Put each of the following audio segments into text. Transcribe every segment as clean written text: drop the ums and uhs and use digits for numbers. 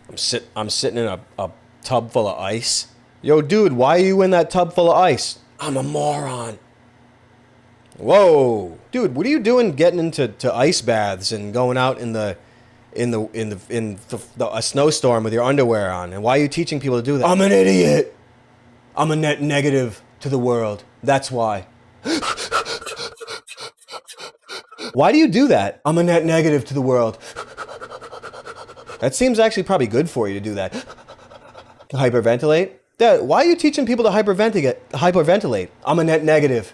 I'm sitting in a tub full of ice. Yo, dude, why are you in that tub full of ice? I'm a moron. Whoa, dude, what are you doing getting into ice baths and going out in a snowstorm with your underwear on? And why are you teaching people to do that? I'm an idiot. I'm a net negative to the world. That's why. Why do you do that? I'm a net negative to the world. That seems actually probably good for you to do that. Hyperventilate? Dad, why are you teaching people to hyperventilate? I'm a net negative.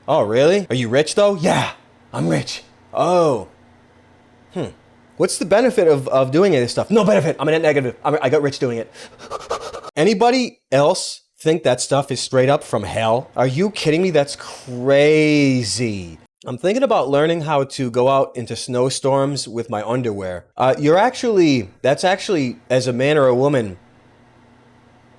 Oh, really? Are you rich though? Yeah, I'm rich. Oh. What's the benefit of doing any of this stuff? No benefit. I'm a net negative. I got rich doing it. Anybody else think that stuff is straight up from hell? Are you kidding me? That's crazy. I'm thinking about learning how to go out into snowstorms with my underwear. That's actually, as a man or a woman,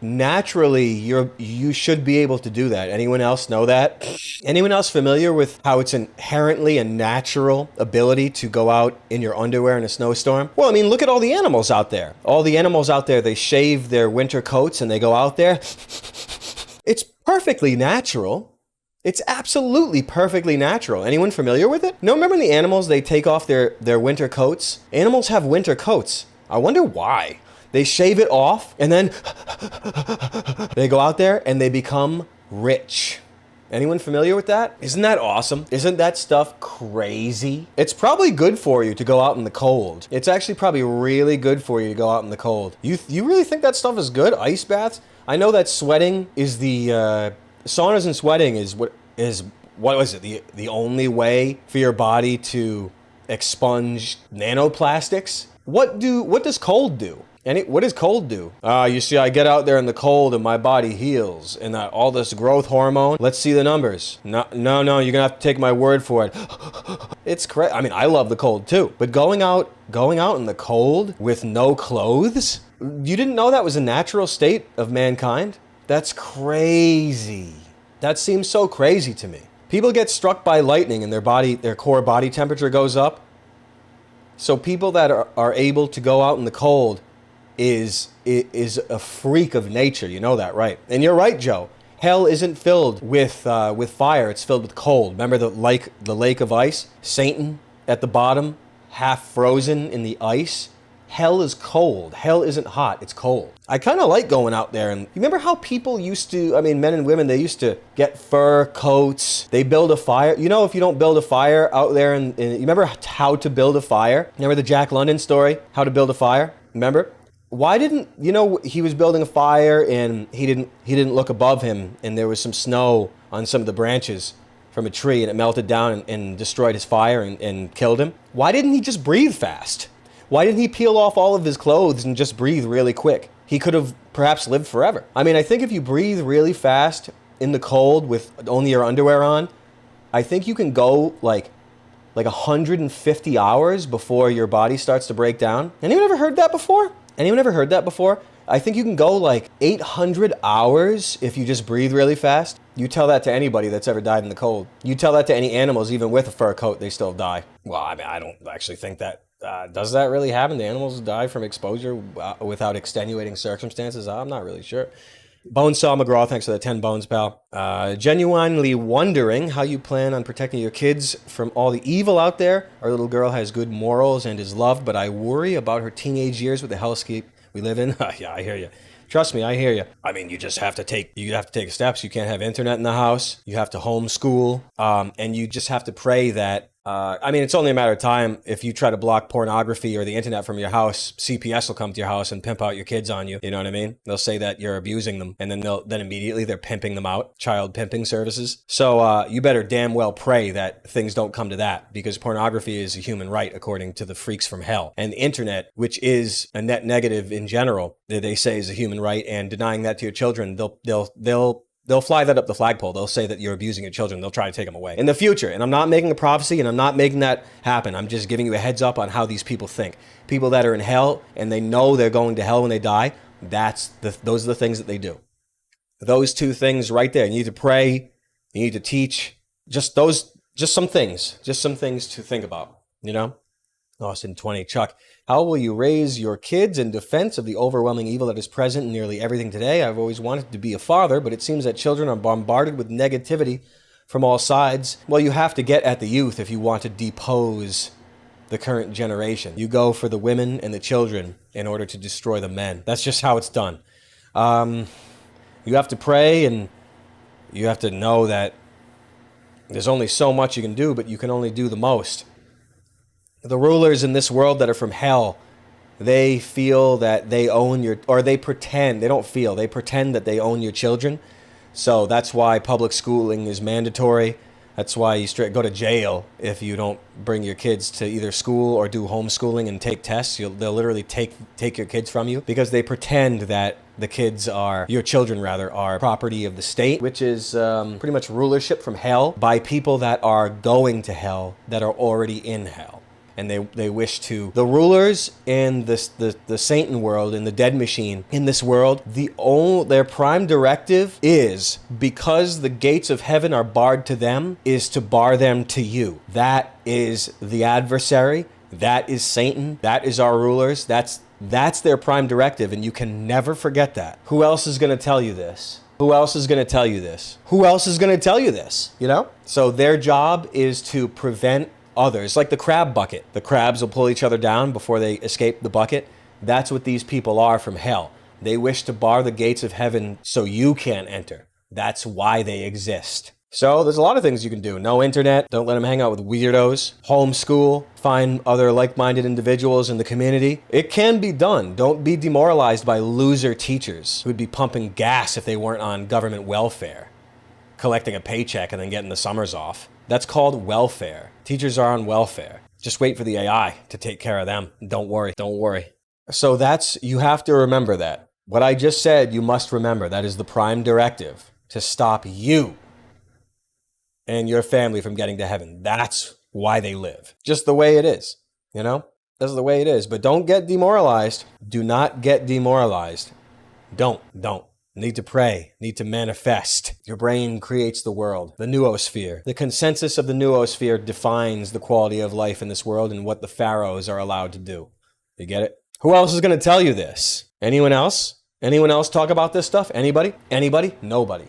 naturally, you should be able to do that. Anyone else know that? Anyone else familiar with how it's inherently a natural ability to go out in your underwear in a snowstorm? Well, I mean, look at all the animals out there. All the animals out there, they shave their winter coats and they go out there. It's perfectly natural. It's absolutely perfectly natural. Anyone familiar with it? No, remember the animals, they take off their winter coats? Animals have winter coats. I wonder why. They shave it off and then they go out there and they become rich. Anyone familiar with that? Isn't that awesome? Isn't that stuff crazy? It's probably good for you to go out in the cold. It's actually probably really good for you to go out in the cold. You really think that stuff is good? Ice baths? I know that sweating is saunas and sweating is what was it? The only way for your body to expunge nanoplastics? What does cold do? What does cold do? You see, I get out there in the cold and my body heals, and all this growth hormone. Let's see the numbers. No, you're gonna have to take my word for it. It's crazy. I mean, I love the cold too, but going out in the cold with no clothes? You didn't know that was a natural state of mankind? That's crazy. That seems so crazy to me. People get struck by lightning and their core body temperature goes up. So people that are able to go out in the cold is a freak of nature. You know that, right? And you're right, Joe. Hell isn't filled with fire. It's filled with cold. Remember the lake of ice? Satan at the bottom, half frozen in the ice. Hell is cold. Hell isn't hot. It's cold. I kind of like going out there. And you remember how people used to, I mean, men and women, they used to get fur coats. They build a fire. You know, if you don't build a fire out there, and you remember how to build a fire? Remember the Jack London story? How to build a fire? Remember? Why didn't, he was building a fire and he didn't look above him and there was some snow on some of the branches from a tree and it melted down and destroyed his fire and killed him? Why didn't he just breathe fast? Why didn't he peel off all of his clothes and just breathe really quick? He could have perhaps lived forever. I mean, I think if you breathe really fast in the cold with only your underwear on, I think you can go like 150 hours before your body starts to break down. Anyone ever heard that before? I think you can go like 800 hours if you just breathe really fast. You tell that to anybody that's ever died in the cold. You tell that to any animals, even with a fur coat, they still die. Well, I mean, I don't actually think that. Does that really happen? The animals die from exposure without extenuating circumstances? I'm not really sure. Bonesaw McGraw, thanks for the 10 bones, pal. Genuinely wondering how you plan on protecting your kids from all the evil out there. Our little girl has good morals and is loved, but I worry about her teenage years with the hellscape we live in. Yeah, I hear you. Trust me, I hear you. I mean, you have to take steps. You can't have internet in the house. You have to homeschool, and you just have to pray that. I mean, it's only a matter of time. If you try to block pornography or the internet from your house, CPS will come to your house and pimp out your kids on you. You know what I mean? They'll say that you're abusing them, and then immediately they're pimping them out, child pimping services. So you better damn well pray that things don't come to that, because pornography is a human right according to the freaks from hell. And the internet, which is a net negative in general, they say is a human right, and denying that to your children, they'll fly that up the flagpole. They'll say that you're abusing your children. They'll try to take them away in the future. And I'm not making a prophecy, and I'm not making that happen. I'm just giving you a heads up on how these people think. People that are in hell and they know they're going to hell when they die, those are the things that they do. Those two things right there. You need to pray. You need to teach. Just some things to think about, you know? Austin 20. Chuck, how will you raise your kids in defense of the overwhelming evil that is present in nearly everything today? I've always wanted to be a father, but it seems that children are bombarded with negativity from all sides. Well, you have to get at the youth if you want to depose the current generation. You go for the women and the children in order to destroy the men. That's just how it's done. You have to pray, and you have to know that there's only so much you can do, but you can only do the most. The rulers in this world that are from hell, they feel that they own your, or they pretend, they pretend that they own your children. So that's why public schooling is mandatory. That's why you go to jail if you don't bring your kids to either school or do homeschooling and take tests. They'll literally take your kids from you because they pretend that the kids are, your children rather, are property of the state, which is pretty much rulership from hell by people that are going to hell, that are already in hell. And they wish to, the rulers in the Satan world, in the dead machine, in this world, their prime directive is, because the gates of heaven are barred to them, is to bar them to you. That is the adversary. That is Satan. That is our rulers. That's their prime directive, and you can never forget that. Who else is going to tell you this? Who else is going to tell you this? Who else is going to tell you this? You know? So their job is to prevent others, like the crab bucket. The crabs will pull each other down before they escape the bucket. That's what these people are from hell. They wish to bar the gates of heaven so you can't enter. That's why they exist. So there's a lot of things you can do. No internet. Don't let them hang out with weirdos. Homeschool. Find other like-minded individuals in the community. It can be done. Don't be demoralized by loser teachers who'd be pumping gas if they weren't on government welfare, collecting a paycheck and then getting the summers off. That's called welfare. Teachers are on welfare. Just wait for the AI to take care of them. Don't worry. So you have to remember that. What I just said, you must remember. That is the prime directive, to stop you and your family from getting to heaven. That's why they live. Just the way it is, you know? That's the way it is. But don't get demoralized. Do not get demoralized. Don't. Need to pray, need to manifest. Your brain creates the world, the noosphere. The consensus of the noosphere defines the quality of life in this world and what the pharaohs are allowed to do. You get it? Who else is going to tell you this? Anyone else? Anyone else talk about this stuff? Anybody? Nobody.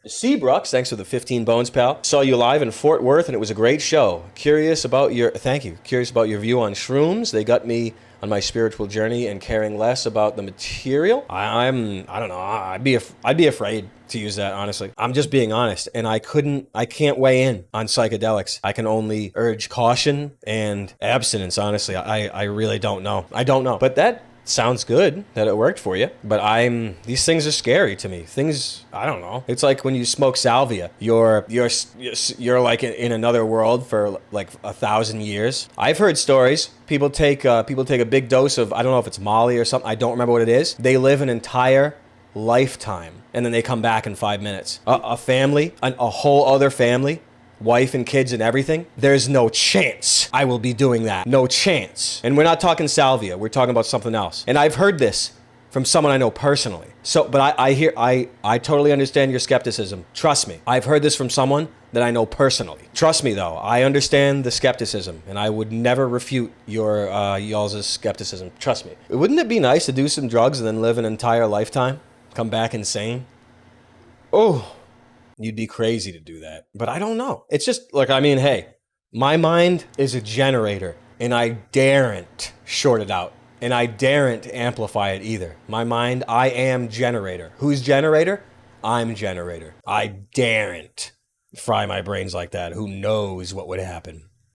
Seabrooks, thanks for the 15 bones, pal. Saw you live in Fort Worth and it was a great show. Curious about your view on shrooms. They got me on my spiritual journey and caring less about the material. I don't know. I'd be afraid to use that, honestly. I'm just being honest, and I can't weigh in on psychedelics. I can only urge caution and abstinence, honestly. I really don't know. I don't know. But that sounds good that it worked for you, but these things are scary to me. I don't know. It's like when you smoke salvia, you're like in another world for like 1,000 years. I've heard stories. People take a big dose of, I don't know if it's Molly or something. I don't remember what it is. They live an entire lifetime and then they come back in 5 minutes. A family, a whole other family, wife and kids and everything, there's no chance I will be doing that. No chance. And we're not talking salvia. We're talking about something else. And I've heard this from someone I know personally. So, but I totally understand your skepticism. Trust me. I've heard this from someone that I know personally. Trust me though, I understand the skepticism and I would never refute your y'all's skepticism. Trust me. Wouldn't it be nice to do some drugs and then live an entire lifetime? Come back insane? Oh, you'd be crazy to do that. But I don't know. It's just, like, I mean, hey, my mind is a generator, and I daren't short it out, and I daren't amplify it either. My mind, I am generator. Who's generator? I'm generator. I daren't fry my brains like that. Who knows what would happen?